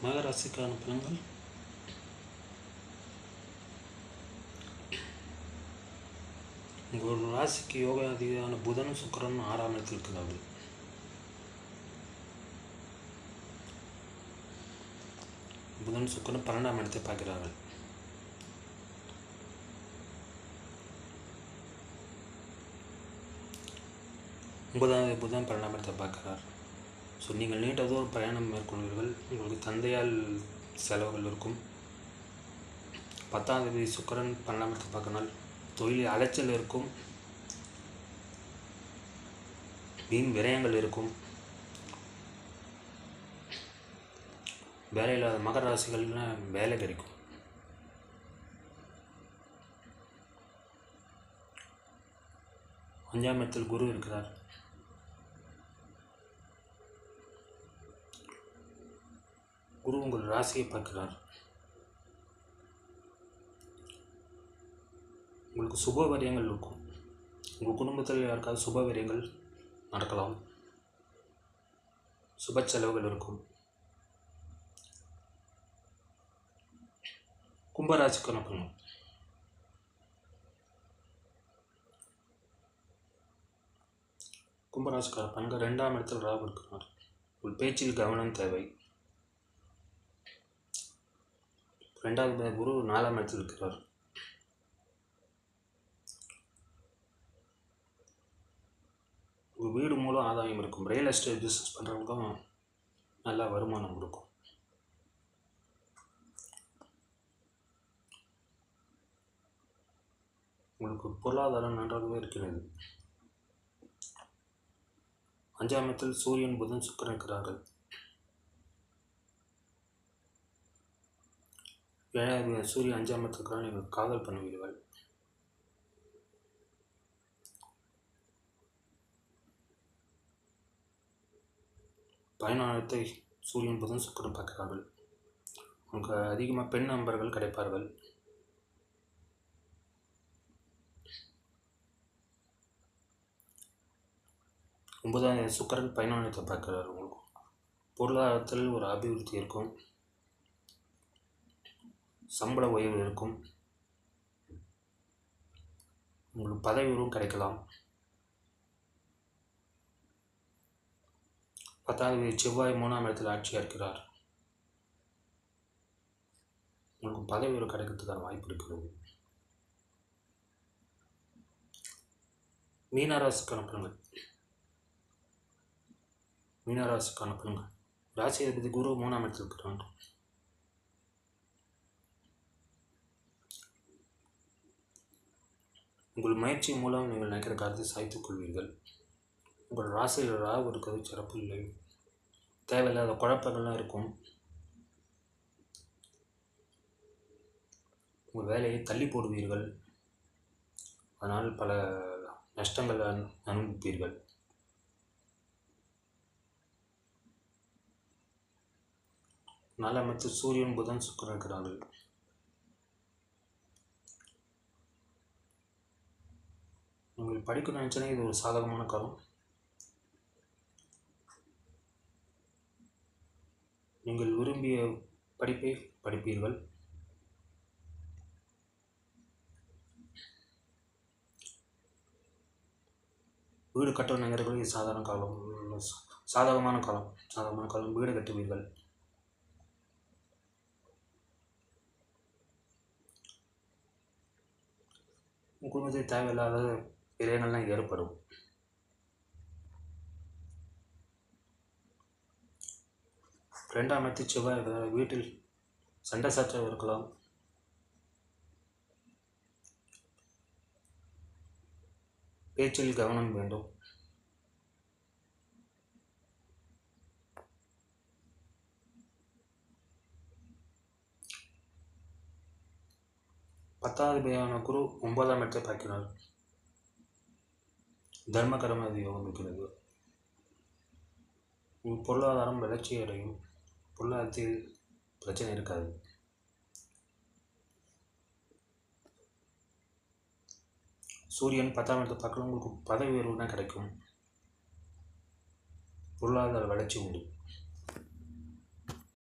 மகராசிக்கான பலன்கள். உங்கள் ராசிக்கு யோகாதிபதியான புதன் சுக்கிரன் 6ஆம் இடத்தில் இருக்கிறார்கள். புதன் சுக்கிரன் 12ஆம் இடத்தை பார்க்கிறார்கள். ஒன்பதாவது புதன் 12ஆம் இடத்தை பார்க்கிறார். ஸோ நீங்கள் நீண்ட தூரம் பிரயாணம் மேற்கொள்வீர்கள். உங்களுக்கு தந்தையால் செலவுகள் இருக்கும். 10ஆம் தேதி சுக்கிரன் 12ஆம் இடத்தை பார்க்கனால் தொழில் அலைச்சல் இருக்கும், வீண் விரயங்கள் இருக்கும். வேலையில்லாத மகர ராசிகள்னால் வேலை கிடைக்கும். அஞ்சாம் இடத்தில் குரு இருக்கிறார். குரு உங்கள் ராசியை பார்க்கிறார். உங்களுக்கு சுப விரயங்கள் இருக்கும். உங்கள் குடும்பத்தில் யாருக்காவது சுப விரயங்கள் நடக்கலாம். சுப செலவுகள் இருக்கும். கும்பராசிக்கான பலன். கும்பராசிக்கான பலன்கள் 2ஆம் இடத்தில் ராகு இருக்கிறார். உங்கள் பேச்சில் கவனம் தேவை. 2வது குரு 4ஆம் இடத்தில் இருக்கிறார். உங்கள் வீடு மூலம் ஆதாயம் இருக்கும். ரியல் எஸ்டேட் பிஸ்னஸ் பண்ணுறவங்களுக்கும் நல்ல வருமானம் இருக்கும். உங்களுக்கு பொருளாதாரம் நன்றாகவே இருக்கிறது. 5ஆம் இடத்தில் சூரியன் புதன் சுக்கிரன் இருக்கிறார்கள். 7வது சூரியன் 5ஆம் இடத்தில் இருக்கிறால் நீங்கள் காதல் பண்ணுவீர்கள். பயணத்தை சூரியன் புதன் சுக்கிரன் பார்க்கிறார்கள். உங்களுக்கு அதிகமாக பெண் நண்பர்கள் கிடைப்பார்கள். ஒன்பதாம் சுக்கிரன் 11ஆம் இடத்தை பார்க்கிறார். உங்களுக்கு பொருளாதாரத்தில் ஒரு அபிவிருத்தி இருக்கும். சம்பள உயர்வு இருக்கும். உங்களுக்கு பதவி உயர்வும் கிடைக்கலாம். 10வது செவ்வாய் 3ஆம் இடத்தில் ஆட்சியாக இருக்கிறார். உங்களுக்கு பதவி உயர்வு கிடைக்கிறதுக்கான வாய்ப்பு இருக்கிறது. மீனராசிக்கான பலன்கள். மீனராசிக்கான பலன்கள். ராசி அதிபதி குரு 3ஆம் இடத்தில் இருக்கிறார். உங்கள் முயற்சி மூலம் நீங்கள் நினைக்கிற காரியத்தை சாய்த்துக் கொள்வீர்கள். உங்கள் ராசியில் ராகு இருக்கிறது சிறப்பு இல்லை. தேவையில்லாத குழப்பங்கள்லாம் இருக்கும். உங்கள் வேலையை தள்ளி போடுவீர்கள். அதனால் பல நஷ்டங்கள் அனுபவிப்பீர்கள். நாலாம் இடத்தில் சூரியன் புதன் சுக்கிரன் இருக்கிறார்கள். நீங்கள் படிக்கணும்னு நினச்சா இது ஒரு சாதகமான காலம். நீங்கள் விரும்பிய படிப்பை படிப்பீர்கள். வீடு கட்ட நினைக்கிறவர்கள் இது சாதகமான காலம். வீடு கட்டுவீர்கள். உங்கள் குடும்பத்தில் தேவையில்லாத விரயங்கள்லாம் ஏற்படும். இரண்டாம் இடத்தில் செவ்வாய் இருக்கிறார். வீட்டில் சண்டை சச்சரவு இருக்கலாம். பேச்சில் கவனம் வேண்டும். பத்தாவது குரு 9ஆம் இடத்தை பார்க்கிறார். தர்மகரமாதி யோகம் இருக்கிறது. பொருளாதாரம் வளர்ச்சி அடையும். பொருளாதாரத்தில் பிரச்சனை இருக்காது. சூரியன் 10ஆம் இடத்தை பார்க்கலாம். உங்களுக்கு பதவி உயர்வு தான் கிடைக்கும். பொருளாதார வளர்ச்சி உண்டு.